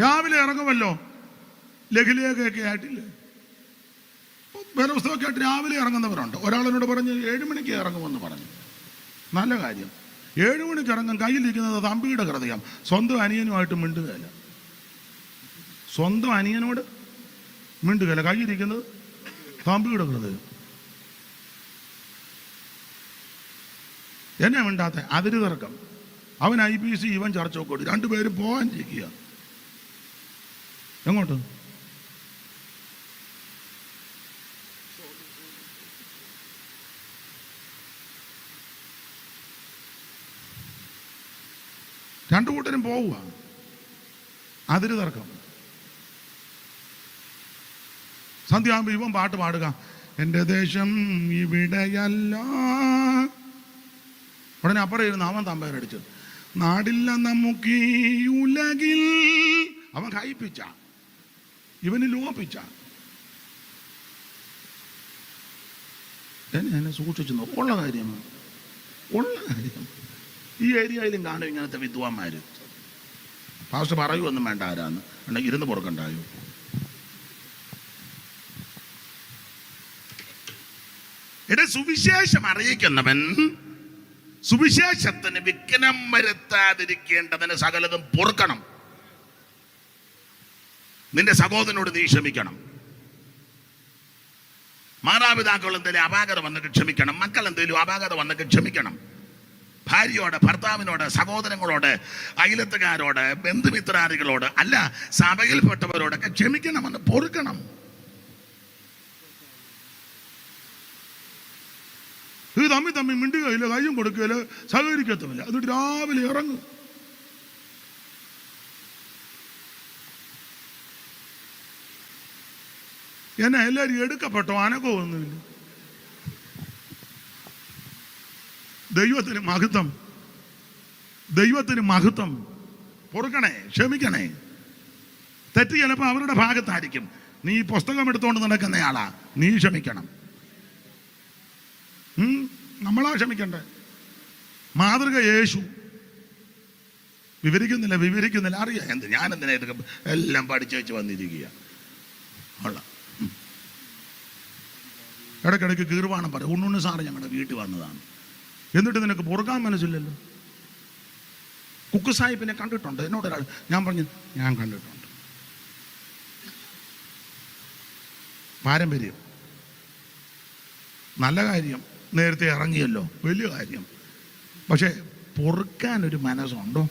രാവിലെ ഇറങ്ങുമല്ലോ, ലഘുലേഖയൊക്കെ ആയിട്ടില്ലേ, വേദപുസ്തകമൊക്കെ ആയിട്ട് രാവിലെ ഇറങ്ങുന്നവരുണ്ട്. ഒരാളെന്നോട് പറഞ്ഞ് 7 മണിക്ക് ഇറങ്ങുമെന്ന് പറഞ്ഞു. നല്ല കാര്യം. 7 മണിക്ക് ഇറങ്ങും. കയ്യിലിരിക്കുന്നത് തമ്പിയുടെ ഹൃദയം. സ്വന്തം അനിയനുമായിട്ട് മിണ്ടുകയില്ല, സ്വന്തം അനിയനോട് മിണ്ടുകയില്ല. കയ്യിലിരിക്കുന്നത് തമ്പിയുടെ ഹൃദയം. എന്നെ മിണ്ടാത്ത അതിര് തർക്കം. അവൻ IPC, ഇവൻ ചർച്ചയൊക്കെ കൊടുക്കും. രണ്ടുപേരും പോകാൻ ഇരിക്കുക. എങ്ങോട്ട്? രണ്ടു കൂട്ടരും പോവുക. അതിര് തർക്കം. സന്ധ്യയാകുമ്പോൾ ഇവൻ പാട്ട് പാടുക, എൻ്റെ ദേശം ഇവിടെയല്ല. ഉടനെ അപ്പുറം ഇരുന്ന് അവൻ തമ്പേരടിച്ചു, നാടില്ല നമുക്ക് ഈ ഉലകിൽ. അവൻ കയിപ്പിച്ച, ഇവന് ലോപിച്ച. എന്നെ സൂക്ഷിച്ചു നോക്കും. ഉള്ള കാര്യം. ഈ ഏരിയയിലും കാണും ഇങ്ങനത്തെ വിദ്വാന്മാർ. പാസ്റ്റർ പറയുമൊന്നും വേണ്ട ആരാന്ന്, ഉണ്ടെങ്കിൽ ഇരുന്ന് പൊറുക്കണ്ടായോ. എന്റെ സുവിശേഷം അറിയിക്കുന്നവൻ സുവിശേഷത്തിന് വിഘ്നം വരുത്താതിരിക്കേണ്ടതിന് സകലതും പൊറുക്കണം. നിന്റെ സഹോദരനോട് നീ ക്ഷമിക്കണം. മാതാപിതാക്കൾ എന്തെങ്കിലും അപാകത വന്നിട്ട് ക്ഷമിക്കണം. മക്കൾ എന്തെങ്കിലും അപാകത വന്നിട്ട് ക്ഷമിക്കണം. ഭാര്യയോട്, ഭർത്താവിനോട്, സഹോദരങ്ങളോട്, അയലത്തുകാരോട്, ബന്ധുമിത്രാദികളോട്, അല്ല സഭയിൽപ്പെട്ടവരോടൊക്കെ ക്ഷമിക്കണമെന്ന്, പൊറുക്കണം. ഇത് തമ്മി മിണ്ടുകയില്ല, കയ്യും കൊടുക്കുകയില്ല, സഹകരിക്കത്തുമില്ല. എന്നിട്ട് രാവിലെ ഇറങ്ങും. എന്നെ എല്ലാവരും എടുക്കപ്പെട്ടോ, അനക്കമൊന്നുമില്ല. ദൈവത്തിന് മഹത്വം, ദൈവത്തിന് മഹത്വം. പൊറുക്കണേ, ക്ഷമിക്കണേ. തെറ്റ് ചിലപ്പോൾ അവരുടെ ഭാഗത്തായിരിക്കും. നീ പുസ്തകം എടുത്തുകൊണ്ട് നടക്കുന്നയാളാ, നീ ക്ഷമിക്കണം. നമ്മളാ ക്ഷമിക്കണ്ടേ. മാതൃക യേശു. വിവരിക്കുന്നില്ല. അറിയാം എന്ത്, ഞാനെന്തിനാ ഇതൊക്കെ എല്ലാം പഠിച്ചു വെച്ച് വന്നിരിക്കുക. ഇടയ്ക്കിടയ്ക്ക് കീർവാണം പറയും. ഉണ്ണുണ്ണി സാറ് ഞങ്ങളുടെ വീട്ടിൽ വന്നതാണ്, എന്നിട്ട് നിനക്ക് പൊറുക്കാൻ മനസ്സില്ലല്ലോ. കുക്ക് സാഹിബിനെ കണ്ടിട്ടുണ്ട്. എന്നോടൊരാൾ, ഞാൻ പറഞ്ഞു ഞാൻ കണ്ടിട്ടുണ്ട്. പാരമ്പര്യം. നല്ല കാര്യം, നേരത്തെ ഇറങ്ങിയല്ലോ, വലിയ കാര്യം. പക്ഷെ പൊറുക്കാനൊരു മനസ്സുണ്ടോ?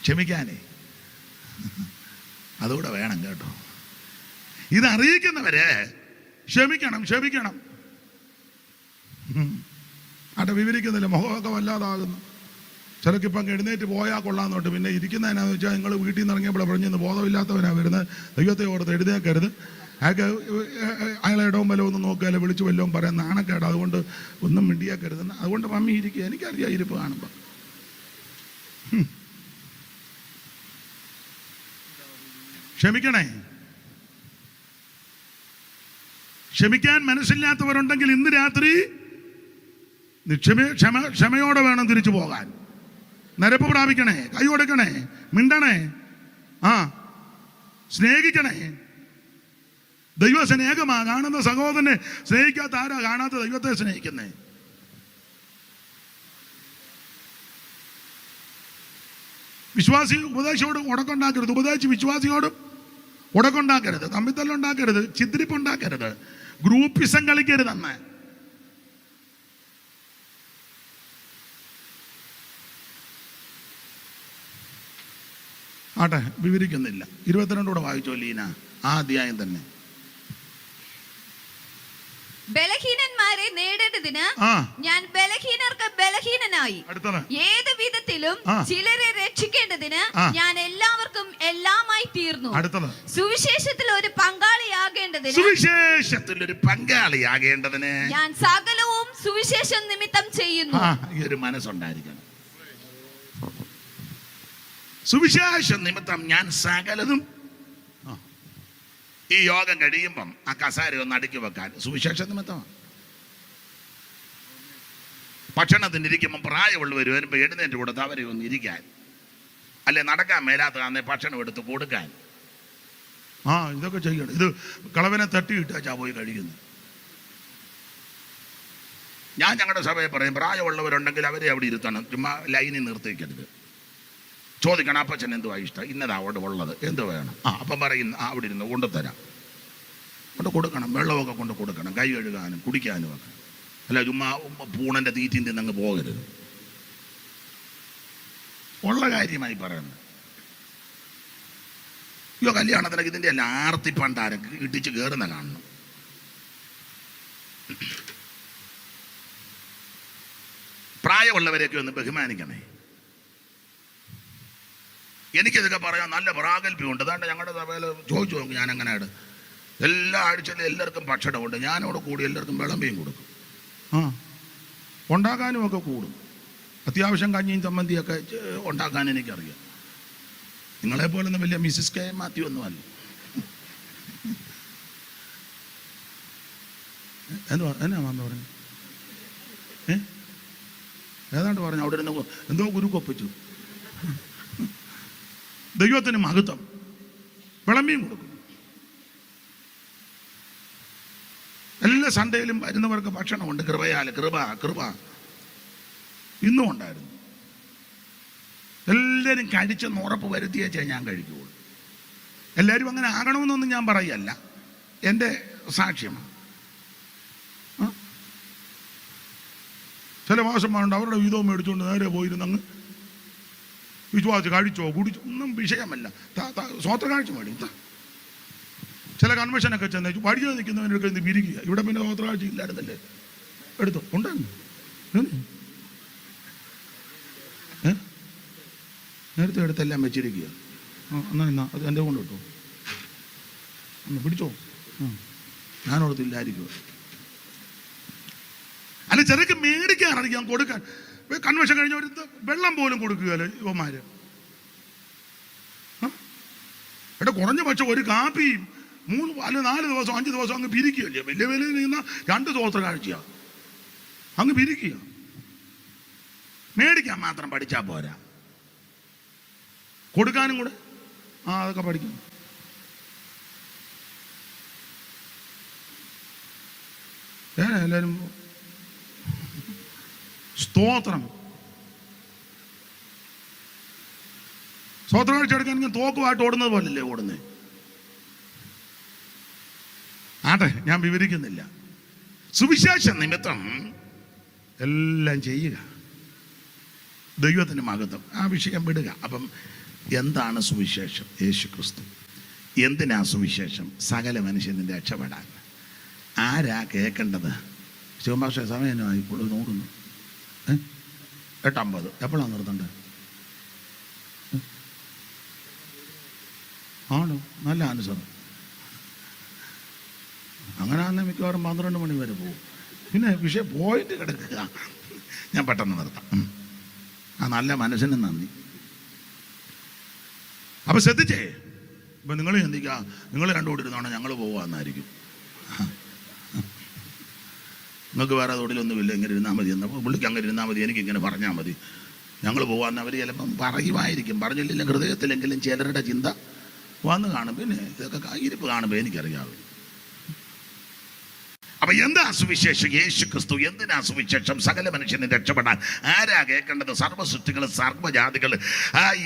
ക്ഷമിക്കാനേ, അതുകൂടെ വേണം കേട്ടോ. ഇതറിയിക്കുന്നവരെ ക്ഷമിക്കണം. അവിടെ വിവരിക്കുന്നില്ല, മുഖമൊക്കെ വല്ലാതാകുന്നു. ചിലക്കിപ്പം എഴുന്നേറ്റ് പോയാൽ കൊള്ളാമെന്നോട്ട്. പിന്നെ ഇരിക്കുന്നതിനാന്ന് വെച്ചാൽ നിങ്ങൾ വീട്ടിൽ നിന്ന് ഇറങ്ങിയപ്പോൾ പറഞ്ഞ് ബോധമില്ലാത്തവനാണ് വരുന്നത്, ദൈവത്തെ ഓർത്ത് എഴുന്നേക്കരുത്, അയാളെ ഇടവും വല്ലതും ഒന്നും നോക്കുകയല്ല, വിളിച്ചു വല്ലതും പറയാൻ നാണക്കേട്, അതുകൊണ്ട് ഒന്നും മിണ്ടിയാക്കരുത്. അതുകൊണ്ട് മമ്മി ഇരിക്കുക. എനിക്കറിയാം ഇരിപ്പ് കാണുമ്പോൾ. ക്ഷമിക്കണേ. ക്ഷമിക്കാൻ മനസ്സില്ലാത്തവരുണ്ടെങ്കിൽ ഇന്ന് രാത്രി ക്ഷമയോടെ വേണം തിരിച്ചു പോകാൻ. നിരപ്പ് പ്രാപിക്കണേ, കൈ കൊടുക്കണേ, മിണ്ടണേ, സ്നേഹിക്കണേ. ദൈവ സ്നേഹമാ. കാണുന്ന സഹോദരനെ സ്നേഹിക്കാത്ത ആരാ? കാണാത്ത ദൈവത്തെ സ്നേഹിക്കുന്നേ. വിശ്വാസി ഉപദേശിയോട് ഉടക്കുണ്ടാക്കരുത്, ഉപദേശിച്ച് വിശ്വാസിയോടും ഉടക്കുണ്ടാക്കരുത്, തമ്മിത്തല്ലുണ്ടാക്കരുത്, ചിത്രിപ്പുണ്ടാക്കരുത്, ഗ്രൂപ്പിസം കളിക്കരുതെന്ന്. ആട്ടെ, വിവരിക്കുന്നില്ല. 22 വായിച്ചോ ലീന, ആ അധ്യായം തന്നെ. ബലഹീനന്മാരെ നേടേണ്ടതിന് ഞാൻ ബലഹീനർക്ക് ബലഹീനനായി, ഏത് വിധത്തിലും ചിലരെ രക്ഷിക്കേണ്ടതിന് ഞാൻ എല്ലാവർക്കും എല്ലാമായി തീർന്നു. സുവിശേഷത്തിൽ ഒരു പങ്കാളിയാകേണ്ടതിന് ഞാൻ സകലവും സുവിശേഷം നിമിത്തം ചെയ്യുന്നു. ഈ ഒരു മനസ്സുണ്ടായിരിക്കണം. സുവിശേഷം നിമിത്തം ഞാൻ സകലതും. ഈ യോഗം കഴിയുമ്പം ആ കസാര ഒന്ന് അടുക്കി വെക്കാൻ സുവിശേഷ നിമിത്തമാണ്. ഭക്ഷണത്തിന് ഇരിക്കുമ്പം പ്രായമുള്ളവർ വരുമ്പോൾ എഴുന്നേറ്റ് കൊടുത്ത് അവരെ ഒന്ന് ഇരിക്കാൻ. അല്ലെ നടക്കാൻ മേലാത്ത ഭക്ഷണം എടുത്ത് കൊടുക്കാൻ. ഇതൊക്കെ ചെയ്യണം. ഇത് കളവനെ തട്ടിയിട്ടാ പോയി കഴിയുന്നു. ഞാൻ ഞങ്ങളുടെ സഭയെ പറയും, പ്രായമുള്ളവരുണ്ടെങ്കിൽ അവരെ അവിടെ ഇരുത്തണം, ചുമ്മാ ലൈനിൽ നിർത്തിക്കരുത്. ചോദിക്കണം, അപ്പച്ചൻ എന്തുവാ ഇഷ്ടം, ഇന്നതാ അവിടെ ഉള്ളത്, എന്ത് വേണം, അപ്പം പറയും അവിടെ ഇരുന്ന് കൊണ്ടുതരാം. കൊണ്ട് കൊടുക്കണം, വെള്ളമൊക്കെ കൊണ്ട് കൊടുക്കണം, കൈ കഴുകാനും കുടിക്കാനും ഒക്കെ. അല്ല ചുമ്മാ പൂണൻ്റെ തീറ്റിൻ്റെ അങ്ങ് പോകരുത്. ഉള്ള കാര്യമായി പറയുന്നത്. അയ്യോ കല്യാണത്തിനൊക്കെ ഇതിൻ്റെ എല്ലാം ആർത്തിപ്പണ്ടാരൊക്കെ ഇടിച്ച് കയറുന്ന കാണണം. പ്രായമുള്ളവരെയൊക്കെ ഒന്ന് ബഹുമാനിക്കണേ. എനിക്കിതൊക്കെ പറയാൻ നല്ല പ്രാഗൽഭ്യമുണ്ട്. അതാണ്ട് ഞങ്ങളുടെ സഭയിൽ ചോദിച്ചു നോക്കും, ഞാൻ അങ്ങനെയാണ് എല്ലാ ആഴ്ചയിലും എല്ലാവർക്കും ഭക്ഷണമുണ്ട്, ഞാനോട് കൂടി എല്ലാവർക്കും വിളമ്പിയും കൊടുക്കും. ഉണ്ടാക്കാനും ഒക്കെ കൂടും. അത്യാവശ്യം കഞ്ഞിയും ചമ്മന്തിയൊക്കെ ഉണ്ടാക്കാൻ എനിക്കറിയാം. നിങ്ങളെപ്പോലൊന്നും വലിയ മിസ്സിസ് കെ മാത്യു ഒന്നുമല്ല. എന്നാ മാമ പറഞ്ഞു? ഏതാണ്ട് പറഞ്ഞു അവിടെ ഇരുന്ന് എന്തോ ഗുരുക്കൊപ്പിച്ചു. ദൈവത്തിന് മഹത്വം. വിളമ്പിയും കൊടുക്കും. എല്ലാ സൺഡേയിലും വരുന്നവർക്ക് ഭക്ഷണമുണ്ട്. കൃപയാൽ കൃപ ഇന്നും ഉണ്ടായിരുന്നു. എല്ലാവരും കഴിച്ചെന്ന് ഉറപ്പ് വരുത്തിയേച്ചേ ഞാൻ കഴിക്കുകയുള്ളൂ. എല്ലാവരും അങ്ങനെ ആകണമെന്നൊന്നും ഞാൻ പറയല്ല, എൻ്റെ സാക്ഷ്യമാണ്. ചില മാസന്മാരുണ്ട്, അവരുടെ വീതവും മേടിച്ചുകൊണ്ട് നേരെ പോയിരുന്ന് അങ്ങ് വിശ്വാസിച്ച് കഴിച്ചോ കുടിച്ചോ ഒന്നും വിഷയമല്ല. സ്വോത്ര കാഴ്ച മേടിക്കും. ചില കൺവെൻഷനൊക്കെ ചെന്ന് വഴിയിൽ നിൽക്കുന്നവനൊക്കെ ഇന്ന് വിരിക്കുക. ഇവിടെ പിന്നെ സ്വോത്ര കാഴ്ച ഇല്ലായിരുന്നല്ലേ, എടുത്തോ ഉണ്ടായിരുന്നു. നേരത്തെ എടുത്തെല്ലാം വെച്ചിരിക്കുക. എന്നാ അത് എൻ്റെ കൊണ്ട് കിട്ടുമോ, ഒന്ന് പിടിച്ചോ. ഞാനോടത്തില്ലായിരിക്കുമോ. അല്ല ചെറുക്ക് മേടിക്കാനറിയാം, കൊടുക്കാൻ. കൺവെൻഷൻ കഴിഞ്ഞവർ വെള്ളം പോലും കൊടുക്കുകയല്ലേ യുവമാര്. എടാ കുറഞ്ഞ പക്ഷം ഒരു കാപ്പിയും 3 അല്ല 4 ദിവസം 5 ദിവസം അങ്ങ് പിരിക്കുകയല്ലേ. വലിയ വിലയിൽ നിന്ന് 2 സ്വോത്ര കാഴ്ചയാ അങ്ങ് പിരിക്കുക. മേടിക്കാൻ മാത്രം പഠിച്ചാൽ പോരാ, കൊടുക്കാനും കൂടെ അതൊക്കെ പഠിക്കണം. എല്ലാവരും സ്തോത്രം. സ്വോത്ര കാഴ്ച എടുക്കാൻ തോക്കുമായിട്ട് ഓടുന്നത് പോലല്ലേ ഓടുന്നേ. ആട്ടെ, ഞാൻ വിവരിക്കുന്നില്ല. സുവിശേഷ നിമിത്തം എല്ലാം ചെയ്യുക, ദൈവത്തിന് മഹത്വം. ആ വിഷയം വിടുക. അപ്പം എന്താണ് സുവിശേഷം? യേശു ക്രിസ്തു. എന്തിനാ സുവിശേഷം? സകല മനുഷ്യനും രക്ഷപ്പെടാൻ. ആരാ കേൾക്കേണ്ടത്? ശിവഭാഷ സമയമായി നോക്കുന്നു. 8:50 എപ്പോഴാണ് നിർത്തേണ്ടത്? ആണോ? നല്ല അനുസരണം. അങ്ങനെ ആണെങ്കിൽ മിക്കവാറും 12 മണി വരെ പോകും. പിന്നെ വിഷയം പോയിട്ട് കിടക്കുക. ഞാൻ പെട്ടെന്ന് നിർത്താം. നല്ല മനസ്സിന് നന്ദി. അപ്പൊ ശ്രദ്ധിച്ചേ. ഇപ്പൊ നിങ്ങൾ ചിന്തിക്കുക, നിങ്ങൾ രണ്ടുകൂടി ഇരുന്നാണ് ഞങ്ങൾ പോവാന്നായിരിക്കും. നിങ്ങൾക്ക് വേറെ തൊഴിലൊന്നുമില്ല, ഇങ്ങനെ ഇരുന്നാൽ മതി എന്നപ്പോൾ പുള്ളിക്ക് അങ്ങനെ ഇരുന്നാൽ മതി, എനിക്കിങ്ങനെ പറഞ്ഞാൽ മതി, ഞങ്ങൾ പോകാമെന്ന് അവർ ചിലപ്പം പറയുമായിരിക്കും. പറഞ്ഞില്ല ഹൃദയത്തിലെങ്കിലും ചിലരുടെ ചിന്ത വന്ന് കാണും. പിന്നെ ഇതൊക്കെ ഇരിപ്പ് കാണുമ്പോൾ എനിക്കറിയാവും. അപ്പൊ എന്താ സുവിശേഷം? യേശു ക്രിസ്തു. എന്തിനാ സുവിശേഷം? സകല മനുഷ്യനെ രക്ഷപ്പെടാൻ. ആരാ കേൾക്കേണ്ടത്? സർവ്വസൃഷ്ടികൾ, സർവ്വജാതികൾ.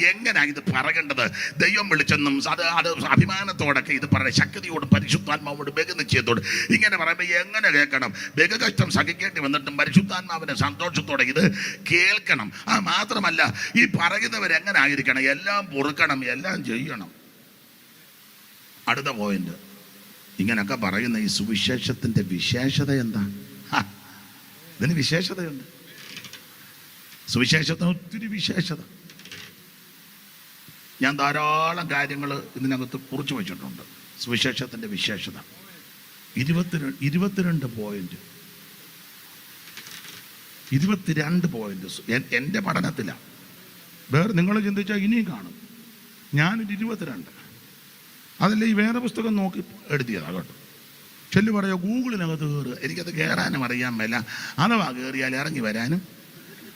എങ്ങനെയാ ഇത് പറയേണ്ടത്? ദൈവം വിളിച്ചെന്നും അത് അഭിമാനത്തോടൊക്കെ ഇത് പറയുക, ശക്തിയോടും പരിശുദ്ധാത്മാവോടും ബഹുനിശ്ചയത്തോട് ഇങ്ങനെ പറയുമ്പോൾ എങ്ങനെ കേൾക്കണം? ബഹുകഷ്ടം സഹിക്കേണ്ടി വന്നിട്ടും പരിശുദ്ധാത്മാവിന്റെ സന്തോഷത്തോടെ ഇത് കേൾക്കണം. മാത്രമല്ല ഈ പറയുന്നവരെങ്ങനെ ആയിരിക്കണം? എല്ലാം പൊറുക്കണം, എല്ലാം ചെയ്യണം. അടുത്ത പോയിന്റ്. ഇങ്ങനൊക്കെ പറയുന്ന ഈ സുവിശേഷത്തിന്റെ വിശേഷത എന്താ? ഇതിന് വിശേഷതയുണ്ട്. സുവിശേഷത്തിന് ഒത്തിരി വിശേഷത. ഞാൻ ധാരാളം കാര്യങ്ങൾ ഇതിനകത്ത് കുറിച്ച് വെച്ചിട്ടുണ്ട്. സുവിശേഷത്തിന്റെ വിശേഷത 22 പോയിന്റ്. 22 പോയിന്റ് എൻ്റെ പഠനത്തിലാണ്. വേറെ നിങ്ങൾ ചിന്തിച്ചാൽ ഇനിയും കാണും. ഞാനൊരു 22. അതല്ല ഈ വേറെ പുസ്തകം നോക്കി എഴുതിയതാണ് കേട്ടോ. ചെല്ലു പറയുക ഗൂഗിളിനകത്ത് കയറുക. എനിക്കത് കയറാനും അറിയാൻ മേല, അഥവാ കയറിയാൽ ഇറങ്ങി വരാനും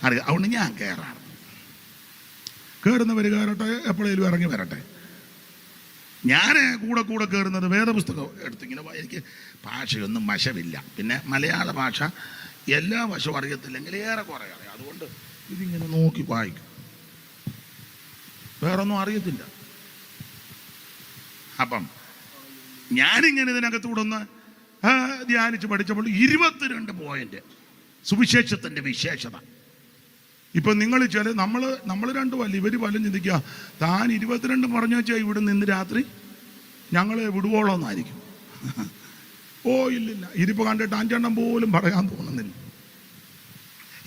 അറിയാം. അതുകൊണ്ട് ഞാൻ കയറാറ്. കയറുന്നവർ കയറട്ടെ, എപ്പോഴേലും ഇറങ്ങി വരട്ടെ. ഞാൻ കൂടെ കൂടെ കയറുന്നത് വേദപുസ്തകം എടുത്തിങ്ങനെ എനിക്ക് ഭാഷയൊന്നും വശമില്ല. പിന്നെ മലയാള ഭാഷ എല്ലാ വശവും അറിയത്തില്ലെങ്കിൽ ഏറെ കുറേ അറിയാം. അതുകൊണ്ട് ഇതിങ്ങനെ നോക്കി വായിക്കും, വേറൊന്നും അറിയത്തില്ല. അപ്പം ഞാനിങ്ങനെ ഇതിനകത്തൂടെ ഒന്ന് ധ്യാനിച്ച് പഠിച്ചപ്പോൾ 22 പോയിന്റ് സുവിശേഷത്തിൻ്റെ വിശേഷത. ഇപ്പം നിങ്ങൾ നമ്മൾ രണ്ടുമല്ല, ഇവർ പലരും ചിന്തിക്കുക താൻ 22 പറഞ്ഞു വെച്ചാൽ ഇവിടെ നിന്ന് രാത്രി ഞങ്ങൾ വിടുവോളമെന്നായിരിക്കും. ഓ ഇല്ലില്ല, ഇരിപ്പ് കണ്ടിട്ട് 5 പോലും പറയാൻ തോന്നുന്നില്ല.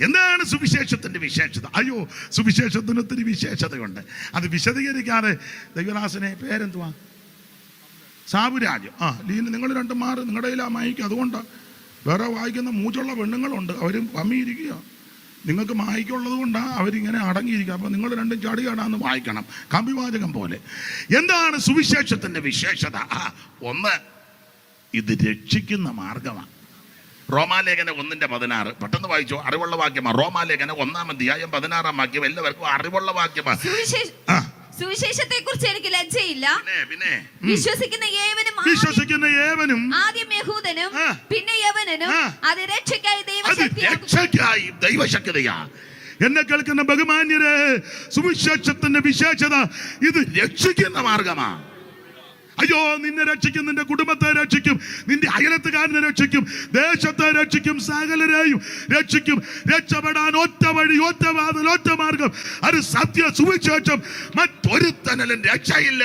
എന്താണ് സുവിശേഷത്തിൻ്റെ വിശേഷത? അയ്യോ, സുവിശേഷത്തിന് ഒത്തിരി വിശേഷതയുണ്ട്. അത് വിശദീകരിക്കാതെ ദൈവദാസനെ പേരെന്തുവാ, സാബുരാജ്. ലീന നിങ്ങൾ രണ്ടും മാറി, നിങ്ങളുടെ കയ്യിൽ ആ മായിക്കും. അതുകൊണ്ടാണ് വേറെ വായിക്കുന്ന മൂച്ചുള്ള പെണ്ണുങ്ങളുണ്ട്, അവരും പമ്മിയിരിക്കുക. നിങ്ങൾക്ക് മായിക്കുള്ളത് കൊണ്ടാണ് അവരിങ്ങനെ അടങ്ങിയിരിക്കുക. അപ്പം നിങ്ങൾ രണ്ടും ചാടിയാടാന്ന് വായിക്കണം, കമ്പിവാചകം പോലെ. എന്താണ് സുവിശേഷത്തിൻ്റെ വിശേഷത? ഒന്ന്, ഇത് രക്ഷിക്കുന്ന മാർഗമാണ്. റോമാലേഖനം 1:16 പെട്ടെന്ന് വായിച്ചോ, അറിവുള്ള വാക്യമാണ്. റോമാലേഖനം 1-ാം അധ്യായം 16-ാം വാക്യം എല്ലാവർക്കും അറിവുള്ള വാക്യമാണ്. സുവിശേഷത്തെ കുറിച്ച് എനിക്ക് ലജ്ജയില്ല. പിന്നെ വിശ്വസിക്കുന്ന ഏവനും ആദ്യം യഹൂദനും പിന്നെ യവനനും അത് രക്ഷയ്ക്കായി ദൈവശക്തിയാ. എന്നെ കേൾക്കുന്ന ബഹുമാന്യരെ, സുവിശേഷത്തിന്റെ വിശേഷത ഇത് രക്ഷിക്കുന്ന മാർഗമാണ്. അയ്യോ, നിന്നെ രക്ഷിക്കും, നിന്റെ കുടുംബത്തെ രക്ഷിക്കും, നിന്റെ അയലത്തുകാരനെ രക്ഷിക്കും, ദേശത്തെ രക്ഷിക്കും, സകലരെയും രക്ഷിക്കും. രക്ഷപ്പെടാൻ ഒറ്റ വഴി, ഒറ്റ വാതിൽ, ഒറ്റ മാർഗം, അത് സത്യ സുവിശേഷം. മറ്റൊരുത്തനും രക്ഷയില്ല.